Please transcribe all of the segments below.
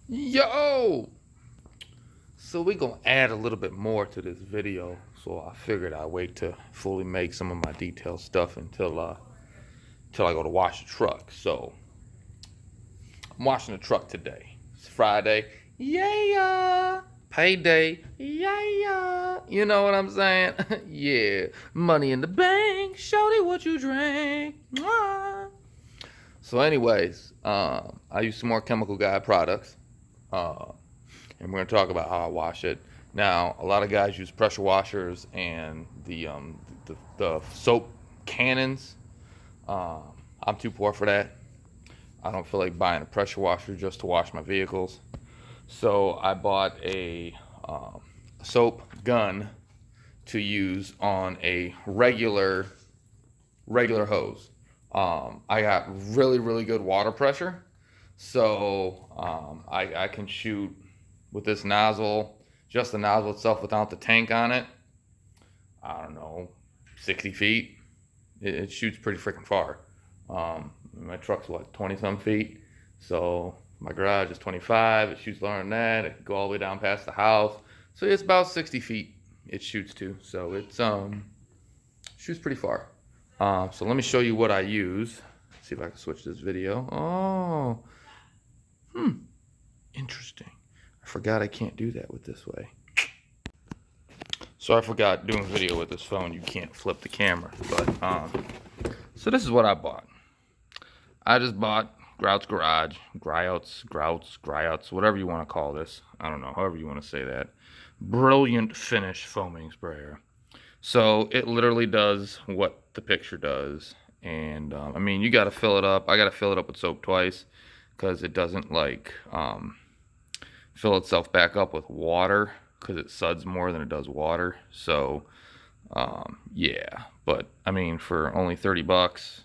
Yo! So we gonna add a little bit more to this video. So I figured I'd wait to fully make some of my detailed stuff until I go to wash the truck. So I'm washing the truck today. It's Friday. Yeah! Payday. Yeah! You know what I'm saying? Yeah. Money in the bank. Shorty, what you drink? Mwah. So anyways, I use some more Chemical Guy products. Uh, and we're going to talk about how I wash it. Now, a lot of guys use pressure washers and the soap cannons. Uh, I'm too poor for that. I don't feel like buying a pressure washer just to wash my vehicles. So I bought a soap gun to use on a regular hose. I got really good water pressure, so I can shoot with this nozzle, just the nozzle itself without the tank on it. I don't know, 60 feet. It shoots pretty freaking far. My truck's what, 20 some feet, so my garage is 25. It shoots lower than that. It can go all the way down past the house, so it's about 60 feet it shoots to. So it's shoots pretty far. So let me show you what I use. See if I can switch this video. Oh, interesting. I forgot I can't do that with this way. So I forgot doing video with this phone. You can't flip the camera. But so this is what I bought. I just bought Grout's Garage, Grouts, whatever you want to call this. I don't know, however you want to say that. Brilliant finish foaming sprayer. So it literally does what the picture does. And I mean, you got to fill it up. I got to fill it up with soap twice because it doesn't like fill itself back up with water because it suds more than it does water. So yeah, but I mean, for only 30 bucks,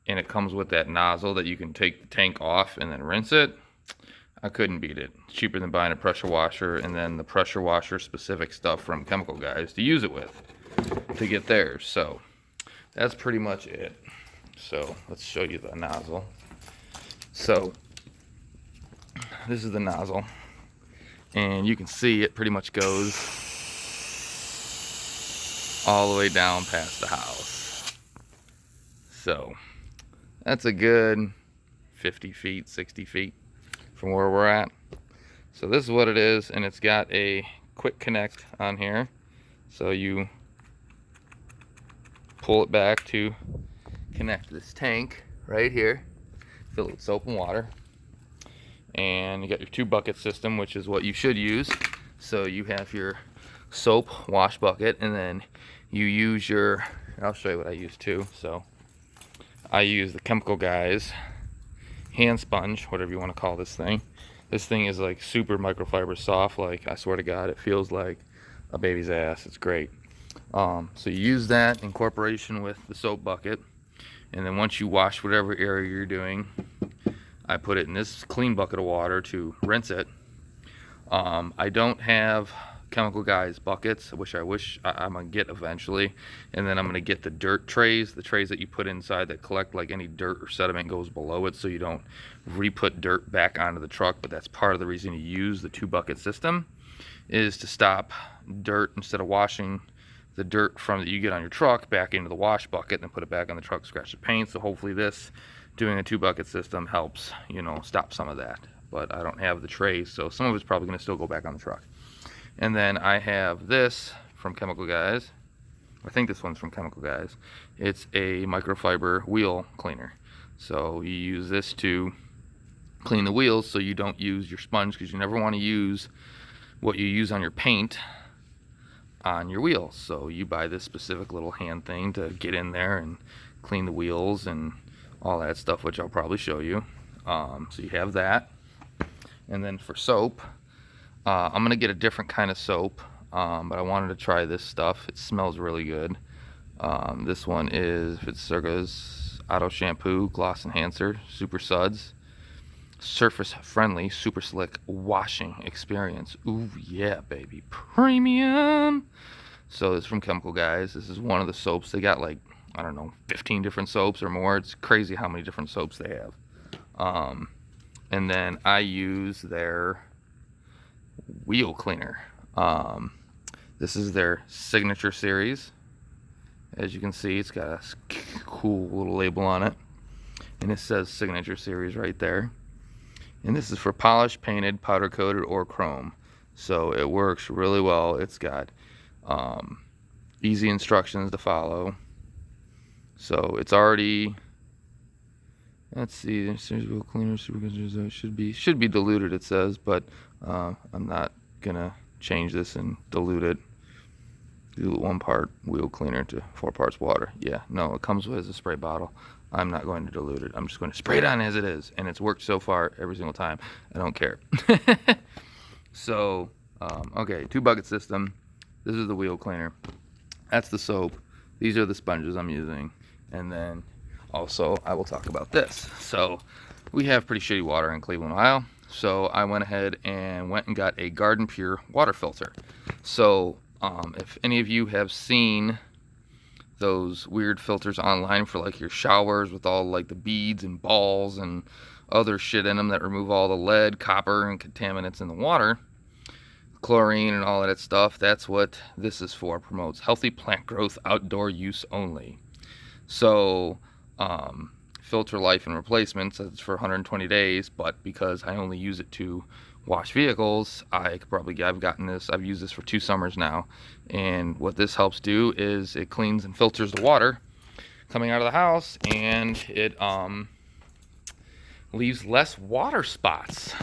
and it comes with that nozzle that you can take the tank off and then rinse it, I couldn't beat it. It's cheaper than buying a pressure washer and then the pressure washer specific stuff from Chemical Guys to use it with to get theirs. So that's pretty much it. So let's show you the nozzle. So this is the nozzle, and you can see it pretty much goes all the way down past the house. So that's a good 50 feet, 60 feet from where we're at. So this is what it is, and it's got a quick connect on here. So you pull it back to connect this tank right here, fill it with soap and water, and you got your 2-bucket system, which is what you should use. So you have your soap wash bucket, and then you use your, I'll show you what I use too. So I use the Chemical Guys hand sponge, whatever you want to call this thing. This thing is like super microfiber soft. Like, I swear to God, it feels like a baby's ass. It's great. So you use that in corporation with the soap bucket, and then once you wash whatever area you're doing, I put it in this clean bucket of water to rinse it. I don't have Chemical Guys buckets, which I'm gonna get eventually, and then I'm gonna get the dirt trays, the trays that you put inside that collect like any dirt or sediment goes below it, so you don't re-put dirt back onto the truck. But that's part of the reason you use the 2-bucket system, is to stop dirt, instead of washing the dirt from that you get on your truck back into the wash bucket and then put it back on the truck, scratch the paint. So hopefully this, doing a 2-bucket system, helps, you know, stop some of that. But I don't have the trays, so some of it's probably going to still go back on the truck. And then I have this from Chemical Guys. I think this one's from Chemical Guys. It's a microfiber wheel cleaner. So you use this to clean the wheels, so you don't use your sponge, because you never want to use what you use on your paint on your wheels. So you buy this specific little hand thing to get in there and clean the wheels and all that stuff, which I'll probably show you. So you have that. And then for soap, I'm gonna get a different kind of soap, but I wanted to try this stuff. It smells really good. This one is Fitzgerald's Auto Shampoo Gloss Enhancer Super Suds, surface friendly, super slick washing experience. Ooh yeah, baby, premium. So this is from Chemical Guys. This is one of the soaps. They got like, I don't know, 15 different soaps or more. It's crazy how many different soaps they have. And then I use their wheel cleaner. This is their signature series. As you can see, it's got a cool little label on it, and it says signature series right there. And this is for polished, painted, powder coated, or chrome. So it works really well. It's got easy instructions to follow. So it's already, let's see, series wheel cleaner, should be diluted, it says, but I'm not gonna change this and dilute it. Dilute 1 part wheel cleaner to 4 parts water. Yeah, no, it comes with a spray bottle. I'm not going to dilute it. I'm just going to spray it on as it is, and it's worked so far every single time. I don't care. So, okay, 2 bucket system. This is the wheel cleaner. That's the soap. These are the sponges I'm using. And then also I will talk about this. So we have pretty shitty water in Cleveland, Ohio. So I went ahead and got a Garden Pure water filter. So if any of you have seen those weird filters online for like your showers with all like the beads and balls and other shit in them that remove all the lead, copper, and contaminants in the water, chlorine and all of that stuff, that's what this is for. Promotes healthy plant growth, outdoor use only. So filter life and replacement says it's for 120 days, but because I only use it to wash vehicles, I've used this for 2 summers now. And what this helps do is it cleans and filters the water coming out of the house, and it leaves less water spots.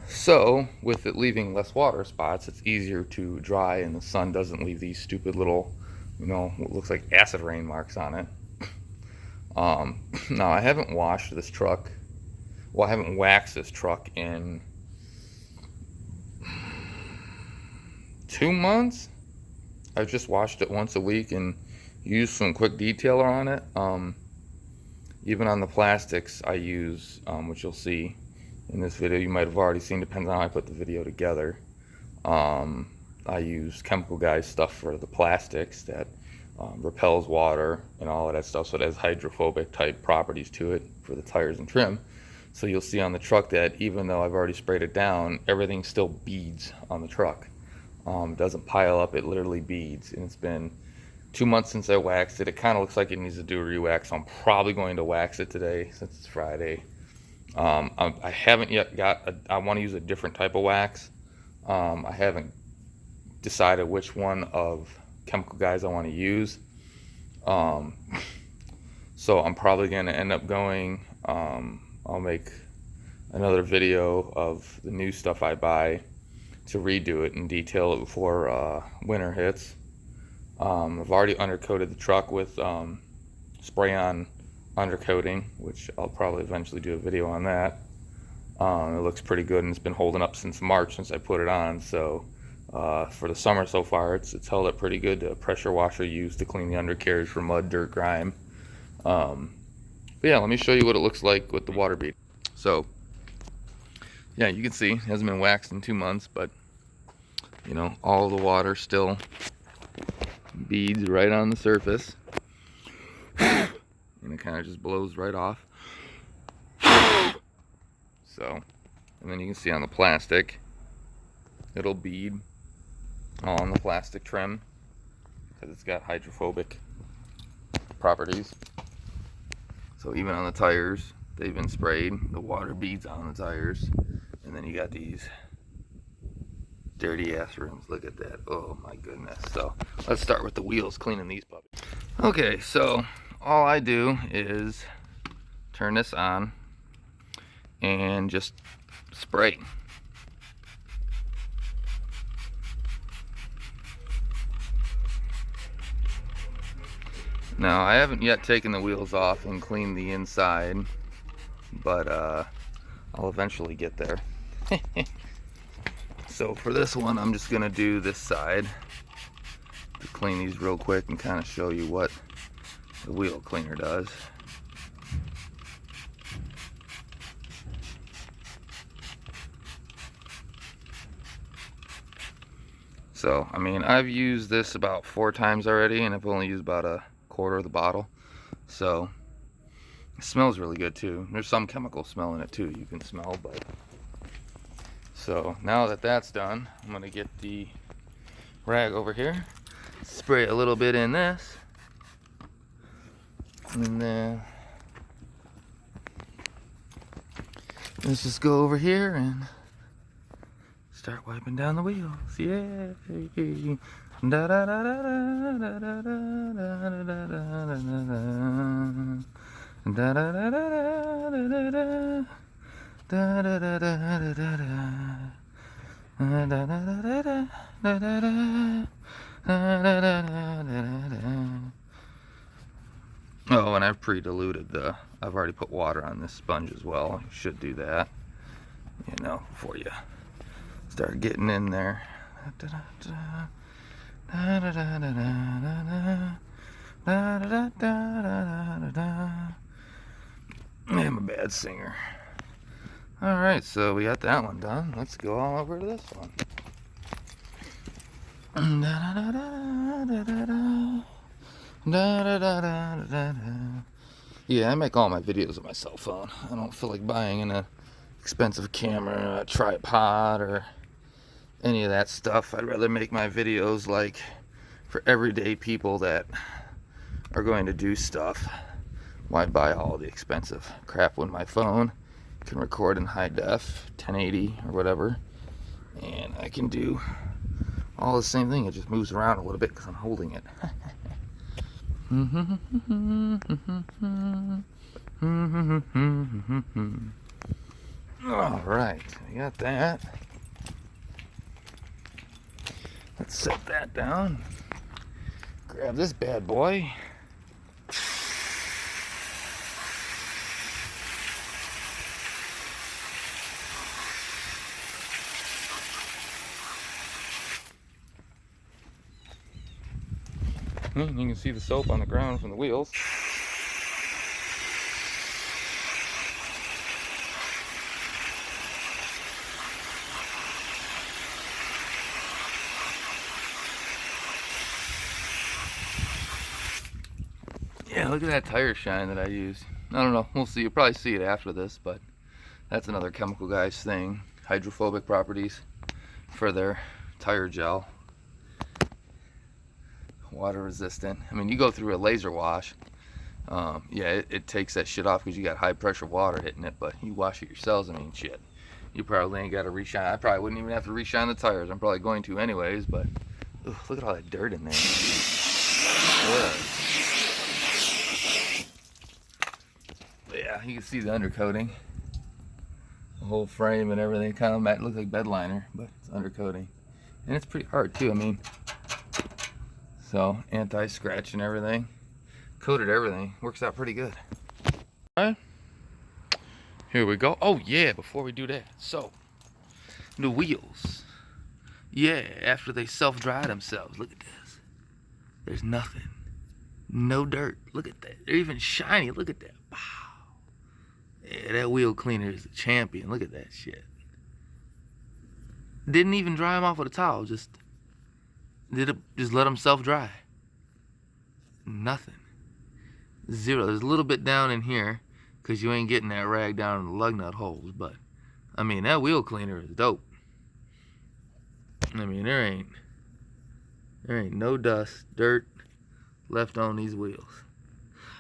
So with it leaving less water spots, it's easier to dry, and the sun doesn't leave these stupid little, what looks like acid rain marks on it. Now I haven't washed this truck. Well, I haven't waxed this truck in 2 months. I've just washed it once a week and used some quick detailer on it. Even on the plastics I use, which you'll see in this video, you might have already seen, depends on how I put the video together. I use Chemical Guys stuff for the plastics that repels water and all of that stuff, so it has hydrophobic type properties to it for the tires and trim. So you'll see on the truck that even though I've already sprayed it down, everything still beads on the truck. It doesn't pile up, it literally beads. And it's been 2 months since I waxed it. It kind of looks like it needs to do a re-wax, so I'm probably going to wax it today since it's Friday. I haven't yet I want to use a different type of wax. I haven't decided which one of Chemical Guys I want to use. So I'm probably going to end up going, I'll make another video of the new stuff I buy to redo it and detail it before winter hits. I've already undercoated the truck with spray-on undercoating, which I'll probably eventually do a video on that. It looks pretty good, and it's been holding up since March since I put it on. So for the summer so far, it's held up pretty good. The pressure washer used to clean the undercarriage for mud, dirt, grime. But yeah, let me show you what it looks like with the water bead. So yeah, you can see it hasn't been waxed in 2 months, but all the water still beads right on the surface, and it kind of just blows right off. So, and then you can see on the plastic, it'll bead all on the plastic trim because it's got hydrophobic properties. So even on the tires, they've been sprayed, the water beads on the tires. And then you got these dirty ass rims. Look at that. Oh my goodness. So let's start with the wheels, cleaning these puppies. Okay, so all I do is turn this on and just spray. Now I haven't yet taken the wheels off and cleaned the inside, but I'll eventually get there. So for this one, I'm just gonna do this side to clean these real quick and kind of show you what the wheel cleaner does. So, I mean, I've used this about 4 times already, and I've only used about a quarter of the bottle. So, It smells really good too. There's some chemical smell in it too you can smell, but so now that that's done, I'm gonna get the rag over here, spray a little bit in this, and then let's just go over here and start wiping down the wheels. Yeah. Da da da da da da da da da da da. Oh, and I've pre-diluted I've already put water on this sponge as well. You should do that, you know, before you start getting in there. I'm a bad singer. Alright, so we got that one done. Let's go all over to this one. Yeah, I make all my videos with my cell phone. I don't feel like buying an expensive camera, a tripod, or any of that stuff. I'd rather make my videos like for everyday people that are going to do stuff. Why buy all the expensive crap when my phone can record in high def, 1080 or whatever, and I can do all the same thing. It just moves around a little bit because I'm holding it. All right, we got that. Let's set that down. Grab this bad boy. You can see the soap on the ground from the wheels. Yeah, look at that tire shine that I used. I don't know, we'll see. You'll probably see it after this, but that's another chemical guy's thing. Hydrophobic properties for their tire gel. Water resistant. I mean, you go through a laser wash, yeah, it takes that shit off because you got high pressure water hitting it, but you wash it yourselves, I mean, shit, you probably ain't got to reshine. I probably wouldn't even have to reshine the tires. I'm probably going to anyways, but ugh, look at all that dirt in there. Yeah, you can see the undercoating, the whole frame and everything. Kind of might look like bed liner, but it's undercoating, and it's pretty hard too. I mean, so anti-scratch and everything, coated everything, works out pretty good. All right, here we go. Oh yeah, before we do that, so the wheels, yeah, after they self-dry themselves, look at this. There's nothing, no dirt. Look at that. They're even shiny. Look at that. Wow. Yeah, that wheel cleaner is a champion. Look at that shit. Didn't even dry them off with a towel. Just let them self-dry. Nothing. Zero. There's a little bit down in here because you ain't getting that rag down in the lug nut holes. But I mean, that wheel cleaner is dope. I mean, there ain't no dust, dirt left on these wheels.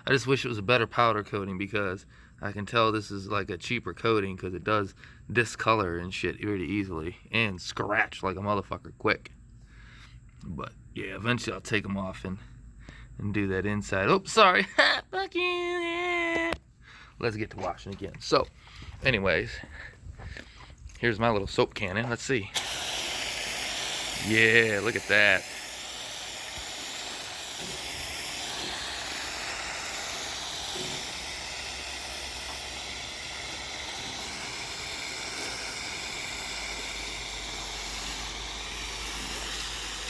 I just wish it was a better powder coating because I can tell this is like a cheaper coating because it does discolor and shit really easily and scratch like a motherfucker quick. But yeah, eventually I'll take them off and do that inside. Oops, sorry. Fuck you. Yeah. Let's get to washing again. So, anyways, here's my little soap cannon. Let's see. Yeah, look at that.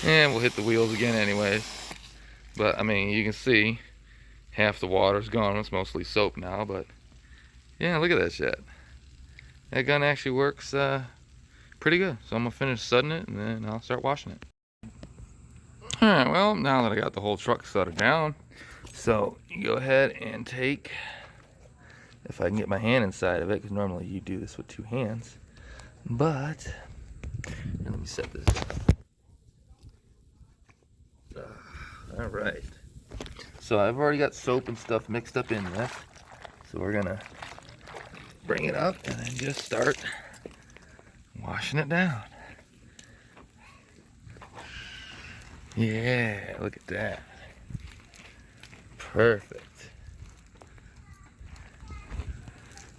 And we'll hit the wheels again anyways. But I mean, you can see half the water's gone. It's mostly soap now, but yeah, look at that shit. That gun actually works pretty good. So I'm gonna finish sudding it and then I'll start washing it. Alright, well, now that I got the whole truck sudded down, so you go ahead and take if I can get my hand inside of it, because normally you do this with 2 hands. But, and let me set this up. All right. So I've already got soap and stuff mixed up in this. So we're gonna bring it up and then just start washing it down. Yeah, look at that. Perfect.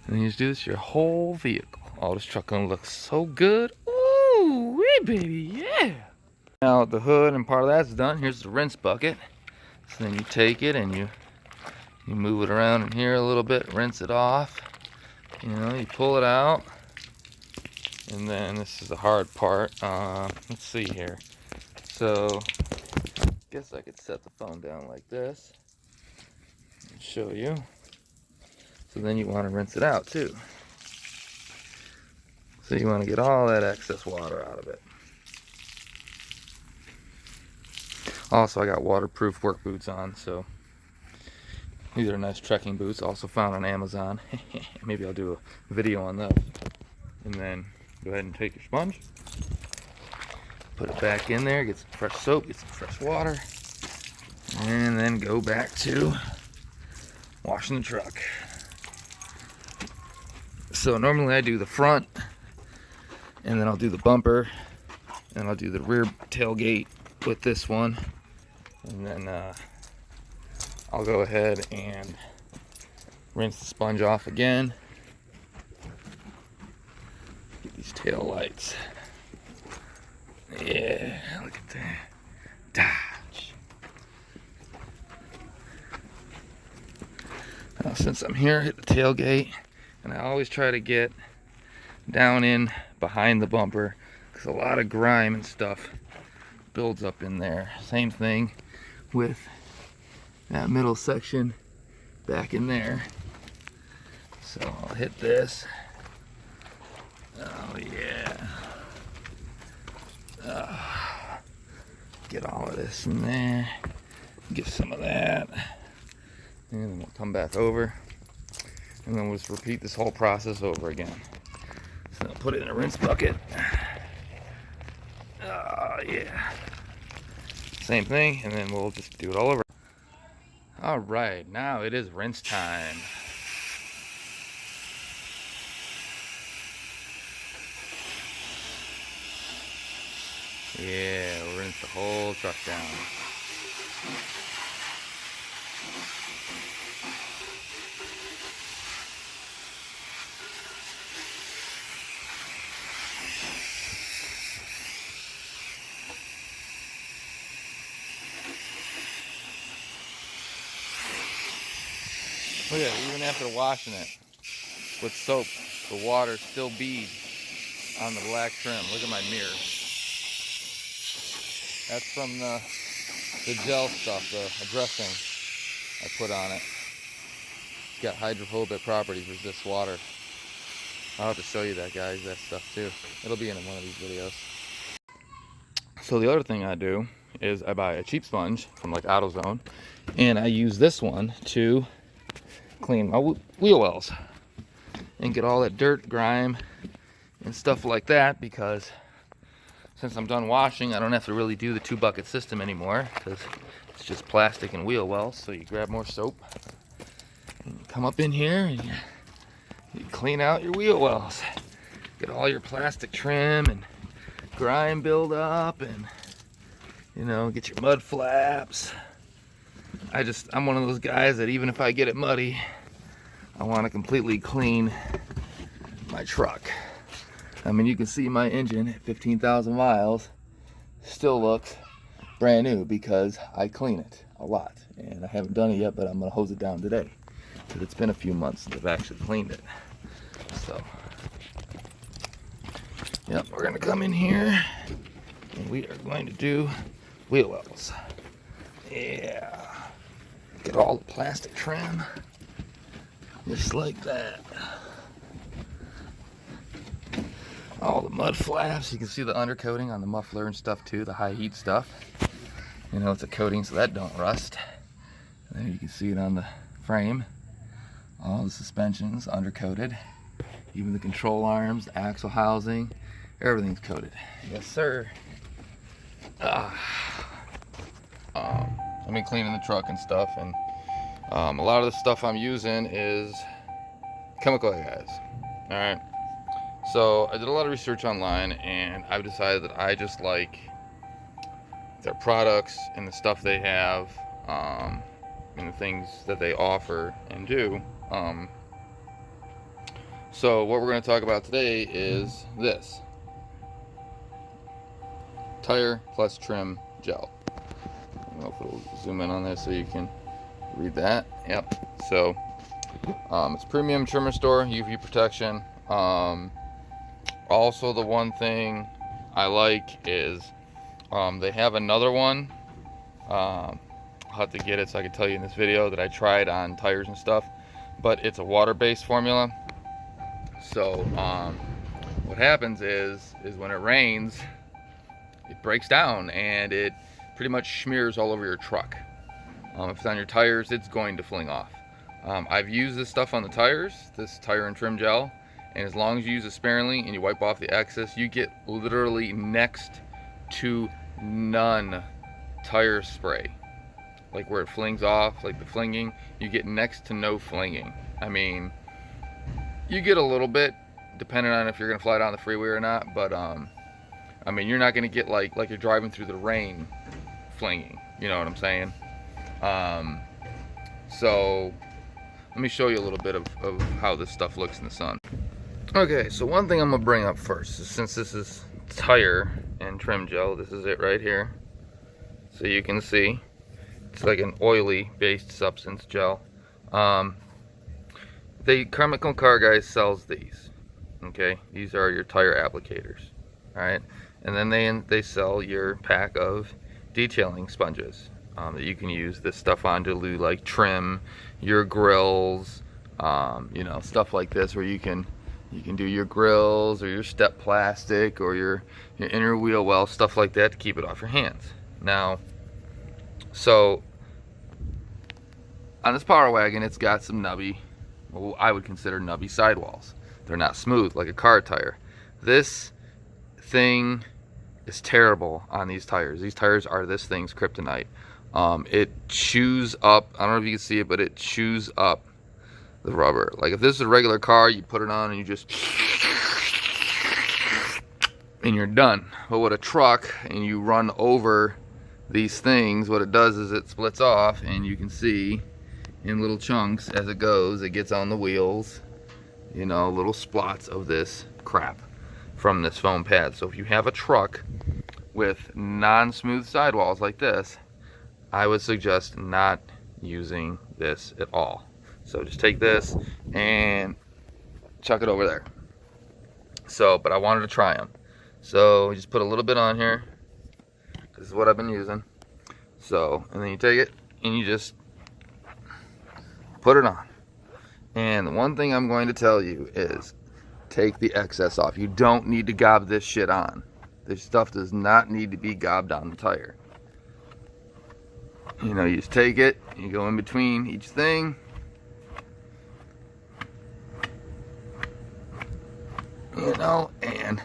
And you just do this your whole vehicle. Oh, this truck gonna look so good. Ooh, wee baby, yeah. Now the hood and part of that's done. Here's the rinse bucket. So then you take it and you move it around in here a little bit, rinse it off. You know, you pull it out. And then this is the hard part. Let's see here. So, I guess I could set the phone down like this and show you. So then you want to rinse it out too. So you want to get all that excess water out of it. Also, I got waterproof work boots on, so these are nice trekking boots, also found on Amazon. Maybe I'll do a video on those. And then go ahead and take your sponge, put it back in there, get some fresh soap, get some fresh water, and then go back to washing the truck. So normally I do the front, and then I'll do the bumper, and I'll do the rear tailgate with this one, and then I'll go ahead and rinse the sponge off again. Get these tail lights. Yeah, look at that. Dodge. Now since I'm here, hit the tailgate, and I always try to get down in behind the bumper because a lot of grime and stuff builds up in there. Same thing with that middle section back in there. So I'll hit this. Oh yeah. Get all of this in there. Get some of that. And then we'll come back over. And then we'll just repeat this whole process over again. So I'll put it in a rinse bucket. Oh yeah. Same thing, and then we'll just do it all over. All right, now it is rinse time. Yeah, we'll rinse the whole truck down. Look at it, even after washing it with soap, the water still beads on the black trim. Look at my mirror. That's from the gel stuff, the dressing I put on it. It's got hydrophobic properties with this water. I'll have to show you that, guys, that stuff too. It'll be in one of these videos. So the other thing I do is I buy a cheap sponge from like AutoZone, and I use this one to clean my wheel wells and get all that dirt, grime, and stuff like that, because since I'm done washing, I don't have to really do the 2-bucket system anymore because it's just plastic and wheel wells. So you grab more soap and you come up in here and you clean out your wheel wells. Get all your plastic trim and grime build up, and you know, get your mud flaps. I'm one of those guys that even if I get it muddy, I want to completely clean my truck. I mean, you can see my engine at 15,000 miles still looks brand new because I clean it a lot. And I haven't done it yet, but I'm going to hose it down today because it's been a few months since I've actually cleaned it. So, yep, we're going to come in here and we are going to do wheel wells. Yeah. Get all the plastic trim, just like that. All the mud flaps, you can see the undercoating on the muffler and stuff too, the high heat stuff. You know, it's a coating so that don't rust. And then you can see it on the frame. All the suspension's undercoated. Even the control arms, the axle housing, everything's coated. Yes, sir. I've been cleaning the truck and stuff, and a lot of the stuff I'm using is chemical guys. All right. So I did a lot of research online, and I've decided that I just like their products and the stuff they have, and the things that they offer and do. So what we're going to talk about today is this tire plus trim gel. I don't know if it'll zoom in on this so you can read that. Yep. So it's premium trim restore, UV protection. Also, the one thing I like is they have another one. I'll have to get it so I can tell you in this video that I tried on tires and stuff, but it's a water-based formula. So what happens is when it rains, it breaks down and it pretty much smears all over your truck. If it's on your tires, it's going to fling off. I've used this stuff on the tires, this tire and trim gel, and as long as you use it sparingly and you wipe off the excess, you get literally next to none tire spray. Like where it flings off, like the flinging, you get next to no flinging. I mean, you get a little bit depending on if you're gonna fly down the freeway or not, but I mean, you're not gonna get like you're driving through the rain flinging, you know what I'm saying? So let me show you a little bit of how this stuff looks in the sun. Okay, so one thing I'm gonna bring up first is, since this is tire and trim gel, this is it right here. So you can see it's like an oily based substance gel. The Chemical Car Guys sells these. Okay, these are your tire applicators. All right, and then they sell your pack of detailing sponges that you can use this stuff on to do like trim your grills, you know, stuff like this, where you can do your grills or your step plastic or your inner wheel well, stuff like that, to keep it off your hands. Now, so on this Power Wagon, it's got some nubby, well, I would consider nubby sidewalls. They're not smooth like a car tire. This thing is terrible on these tires. These tires are this thing's kryptonite. It chews up, I don't know if you can see it, but it chews up the rubber. Like if this is a regular car, you put it on and you just, and you're done. But with a truck and you run over these things, what it does is it splits off, and you can see in little chunks as it goes, it gets on the wheels, you know, little splots of this crap from this foam pad. So if you have a truck with non-smooth sidewalls like this, I would suggest not using this at all. So just take this and chuck it over there. So, but I wanted to try them. So just put a little bit on here. This is what I've been using. So, and then you take it and you just put it on. And the one thing I'm going to tell you is take the excess off. You don't need to gob this shit on. This stuff does not need to be gobbed on the tire. You know, you just take it, you go in between each thing. You know, and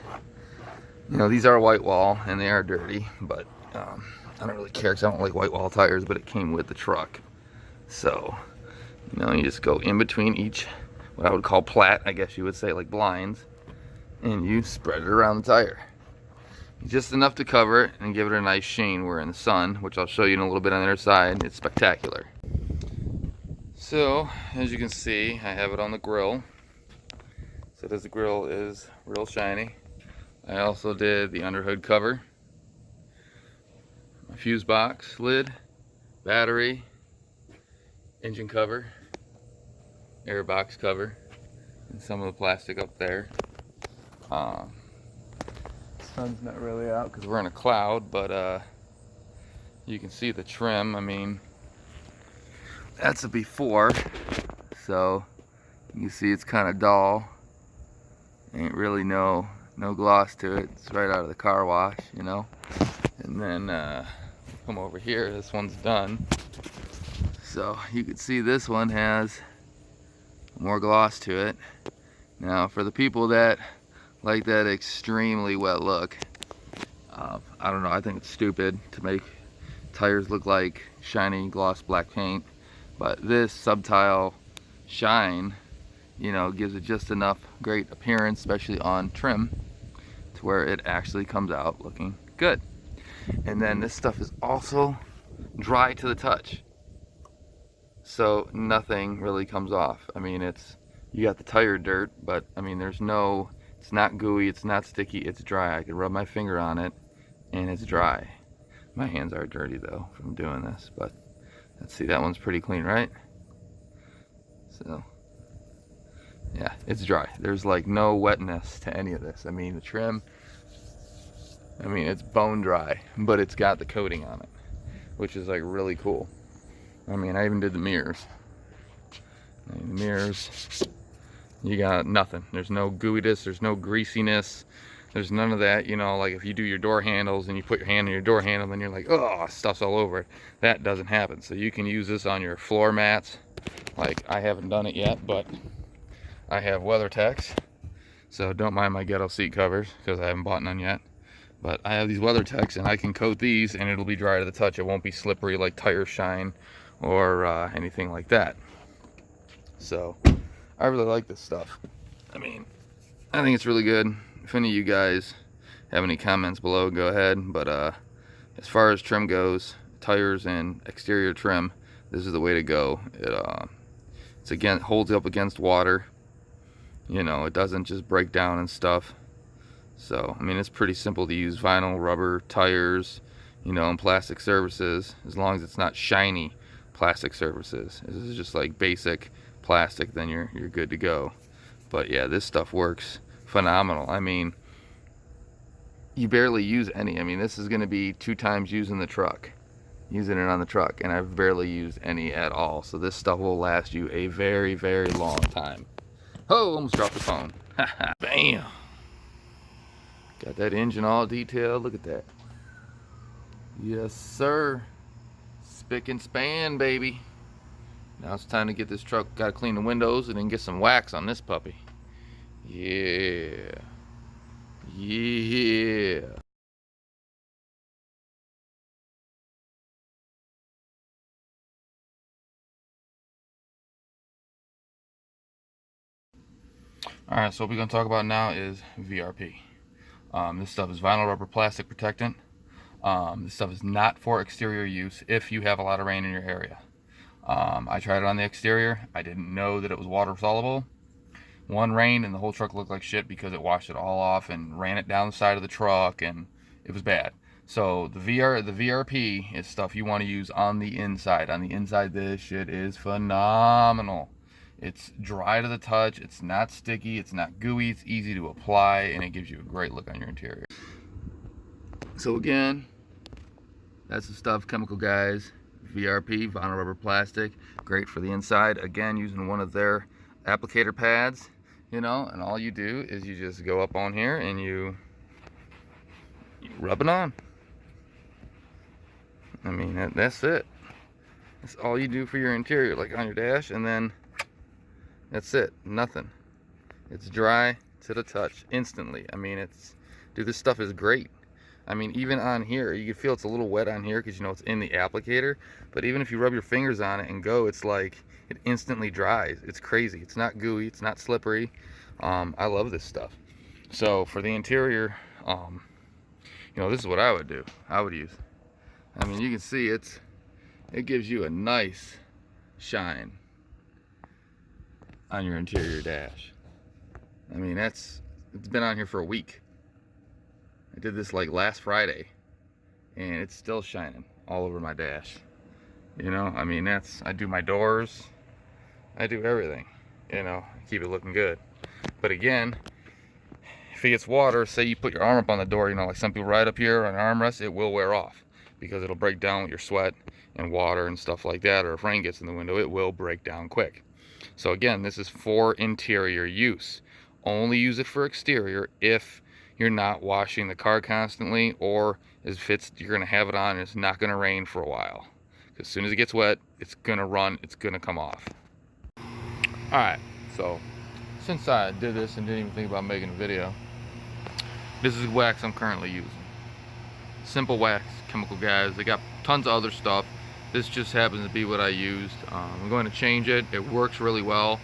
you know, these are white wall and they are dirty, but I don't really care because I don't like white wall tires, but it came with the truck. So, you know, you just go in between each, what I would call plat, I guess you would say, like blinds, and you spread it around the tire. Just enough to cover it and give it a nice sheen. We're in the sun, which I'll show you in a little bit on the other side. It's spectacular. So, as you can see, I have it on the grill. So this grill is real shiny. I also did the underhood cover, my fuse box lid, battery, engine cover, air box cover, and some of the plastic up there. Sun's not really out because we're in a cloud, but you can see the trim. I mean, that's a before, so you can see it's kind of dull. Ain't really no gloss to it. It's right out of the car wash, you know. And then come over here, this one's done. So you can see this one has more gloss to it. Now for the people that like that extremely wet look, I don't know, I think it's stupid to make tires look like shiny gloss black paint, but this subtile shine, you know, gives it just enough great appearance, especially on trim, to where it actually comes out looking good. And then this stuff is also dry to the touch, so nothing really comes off. I mean, you got the tire dirt, but I mean, it's not gooey, it's not sticky, it's dry. I can rub my finger on it and it's dry. My hands are dirty though from doing this, but let's see, that one's pretty clean, right? So yeah, it's dry. There's like no wetness to any of this. I mean, the trim, I mean, it's bone dry, but it's got the coating on it, which is like really cool. I mean, I even did the mirrors. The mirrors, you got nothing. There's no gooiness, there's no greasiness, there's none of that. You know, like if you do your door handles and you put your hand in your door handle and you're like, oh, stuff's all over it. That doesn't happen. So you can use this on your floor mats. Like, I haven't done it yet, but I have WeatherTechs, so don't mind my ghetto seat covers because I haven't bought none yet. But I have these WeatherTechs and I can coat these and it'll be dry to the touch. It won't be slippery like tire shine or anything like that. So I really like this stuff. I mean, I think it's really good. If any of you guys have any comments below, go ahead. But as far as trim goes, tires and exterior trim, this is the way to go. It holds up against water. You know, it doesn't just break down and stuff. So I mean, it's pretty simple to use. Vinyl, rubber, tires, you know, and plastic surfaces, as long as it's not shiny plastic surfaces. This is just like basic plastic, then you're good to go. But yeah, this stuff works phenomenal. I mean, you barely use any. I mean, this is going to be 2 times using it on the truck, and I've barely used any at all. So this stuff will last you a very, very long time. Oh, almost dropped the phone. Bam. Got that engine all detailed. Look at that. Yes, sir. Spick and span, baby. Now it's time to get this truck. Got to clean the windows and then get some wax on this puppy. Yeah. Yeah. Alright, so what we're going to talk about now is VRP. This stuff is vinyl rubber plastic protectant. This stuff is not for exterior use if you have a lot of rain in your area. I tried it on the exterior. I didn't know that it was water soluble. One rain and the whole truck looked like shit because it washed it all off and ran it down the side of the truck, and it was bad. So the VRP is stuff you want to use on the inside. On the inside, this shit is phenomenal. It's dry to the touch, it's not sticky, it's not gooey, it's easy to apply, and it gives you a great look on your interior. So again, that's the stuff, Chemical Guys, VRP, vinyl rubber plastic, great for the inside. Again, using one of their applicator pads, you know, and all you do is you just go up on here and you rub it on. I mean, that's it. That's all you do for your interior, like on your dash, and then that's it. Nothing. It's dry to the touch instantly. I mean, dude, this stuff is great. I mean, even on here, you can feel it's a little wet on here because, you know, it's in the applicator. But even if you rub your fingers on it and go, it's like it instantly dries. It's crazy. It's not gooey. It's not slippery. I love this stuff. So for the interior, you know, this is what I would do. I would use. I mean, you can see it gives you a nice shine on your interior dash. I mean, it's been on here for a week. I did this like last Friday and it's still shining all over my dash. You know, I mean, I do my doors, I do everything, you know, keep it looking good. But again, if it gets water, say you put your arm up on the door, you know, like some people right up here on an armrest, it will wear off because it'll break down with your sweat and water and stuff like that. Or if rain gets in the window, it will break down quick. So again, this is for interior use. Only use it for exterior if you're not washing the car constantly, or if you're gonna have it on and it's not gonna rain for a while. As soon as it gets wet, it's gonna run, it's gonna come off. All right, So since I did this and didn't even think about making a video, this is wax I'm currently using. Simple wax, Chemical Guys. They got tons of other stuff. This just happens to be what I used. I'm going to change it. It works really well,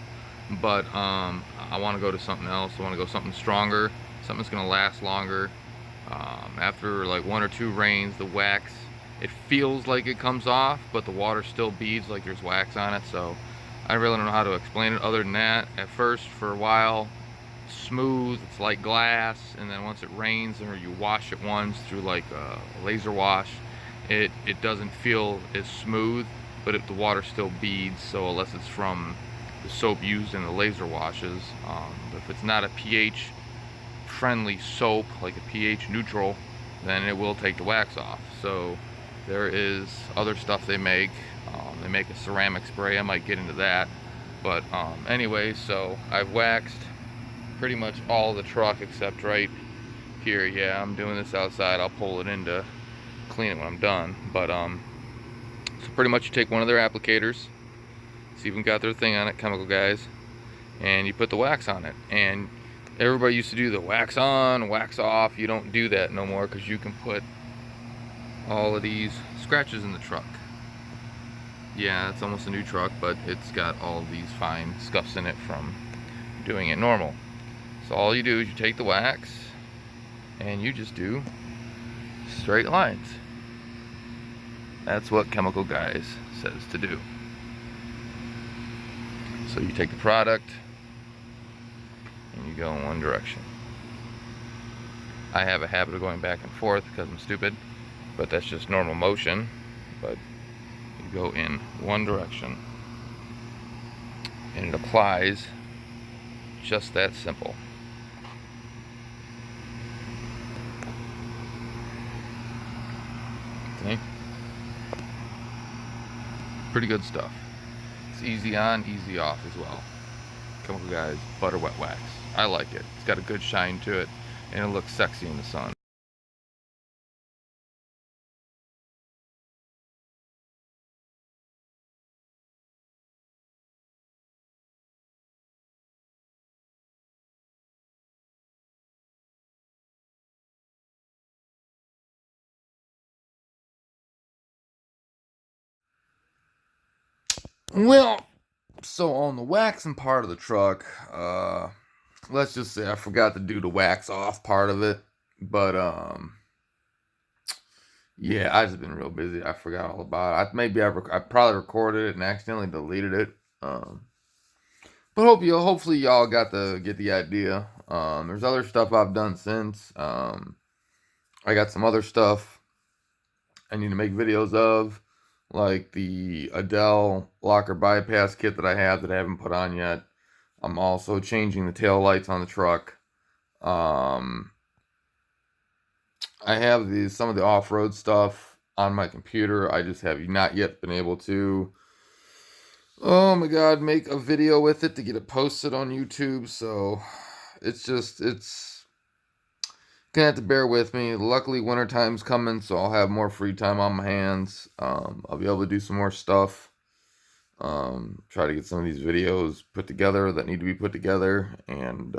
but I want to go to something else. I want to go something stronger, something that's going to last longer. After like 1 or 2 rains, the wax, it feels like it comes off, but the water still beads like there's wax on it. So I really don't know how to explain it other than that. At first, for a while, smooth, it's like glass, and then once it rains or you wash it once through like a laser wash, it doesn't feel as smooth, but the water still beads. So unless it's from the soap used in the laser washes, if it's not a pH friendly soap, like a pH neutral, then it will take the wax off. So there is other stuff they make. They make a ceramic spray. I might get into that, but anyway, so I've waxed pretty much all the truck except right here. Yeah, I'm doing this outside. I'll pull it in to clean it when I'm done. But so pretty much you take one of their applicators, it's even got their thing on it, Chemical Guys, and you put the wax on it. And everybody used to do the wax on, wax off. You don't do that no more because you can put all of these scratches in the truck. Yeah, it's almost a new truck, but it's got all of these fine scuffs in it from doing it normal. So all you do is you take the wax and you just do straight lines. That's what Chemical Guys says to do. So you take the product and you go in one direction. I have a habit of going back and forth because I'm stupid, but that's just normal motion. But you go in one direction and it applies, just that simple. Okay. Pretty good stuff. It's easy on, easy off as well. Chemical Guys Butter Wet Wax. I like it. It's got a good shine to it, and it looks sexy in the sun. Well, so on the waxing part of the truck, let's just say I forgot to do the wax off part of it. But yeah, I just been real busy. I forgot all about it. I probably recorded it and accidentally deleted it. But hopefully y'all got to get the idea. There's other stuff I've done since. I got some other stuff I need to make videos of, like the Adele locker bypass kit that I have that I haven't put on yet. I'm also changing the tail lights on the truck. I have some of the off-road stuff on my computer. I just have not yet been able to, oh my god, make a video with it to get it posted on YouTube. So it's gonna have to bear with me. Luckily, wintertime's coming, so I'll have more free time on my hands. I'll be able to do some more stuff. Try to get some of these videos put together that need to be put together, and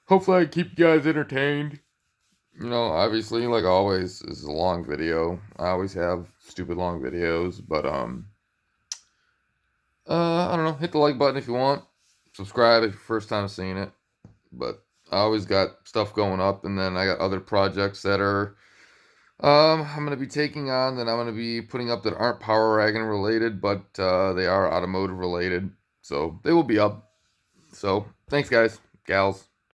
hopefully I keep you guys entertained. You know, obviously, like always, this is a long video. I always have stupid long videos, but I don't know. Hit the like button if you want. Subscribe if you're first time seeing it. But I always got stuff going up, and then I got other projects that are I'm gonna be taking on, that I'm gonna be putting up, that aren't power wagon related, but they are automotive related. So they will be up. So thanks, guys, gals.